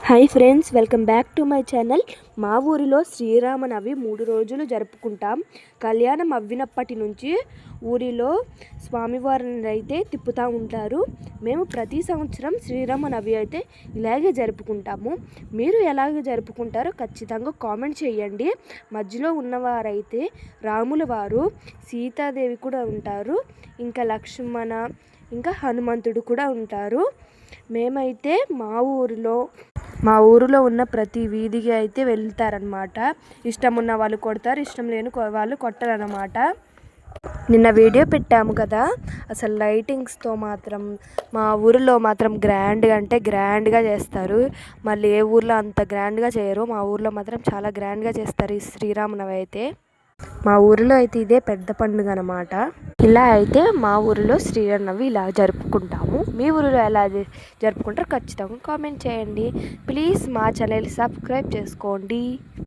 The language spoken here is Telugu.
Hi friends, welcome back to my channel. మా ఊరిలో శ్రీరామనవమి 3 రోజులు జరుపుకుంటాం. కళ్యాణం అవ్వినప్పటి నుంచి ఊరిలో స్వామివారిని అయితే తిప్పుతూ ఉంటారు. మేము ప్రతి సంవత్సరం శ్రీరామనవమి అయితే ఇలాగే జరుపుకుంటాము. మీరు ఎలాగ జరుపుకుంటారో ఖచ్చితంగా కామెంట్ చేయండి. మధ్యలో ఉన్నవారైతే రాముల వారు, సీతాదేవి కూడా ఉంటారు, ఇంకా లక్ష్మణ, ఇంకా హనుమంతుడు కూడా ఉంటారు. మేమైతే మా ఊరిలో ఉన్న ప్రతి వీధికి అయితే వెళ్తారనమాట. ఇష్టం ఉన్న వాళ్ళు కొడతారు, ఇష్టం లేని వాళ్ళు కొట్టరనమాట. నిన్న వీడియో పెట్టాము కదా, అసలు లైటింగ్స్తో మాత్రం మా ఊరిలో మాత్రం గ్రాండ్గా చేస్తారు. మళ్ళీ ఏ ఊర్లో అంత గ్రాండ్గా చేయరు, మా ఊర్లో మాత్రం చాలా గ్రాండ్గా చేస్తారు ఈ శ్రీరామనవమి అయితే. మా ఊరిలో అయితే ఇదే పెద్ద పండుగ అనమాట. ఇలా అయితే మా ఊరిలో శ్రీరామనవమి ఇలా జరుపుకుంటాము. మీ ఊరిలో ఎలా జరుపుకుంటారో ఖచ్చితంగా కామెంట్ చేయండి. ప్లీజ్ మా ఛానల్ సబ్స్క్రైబ్ చేసుకోండి.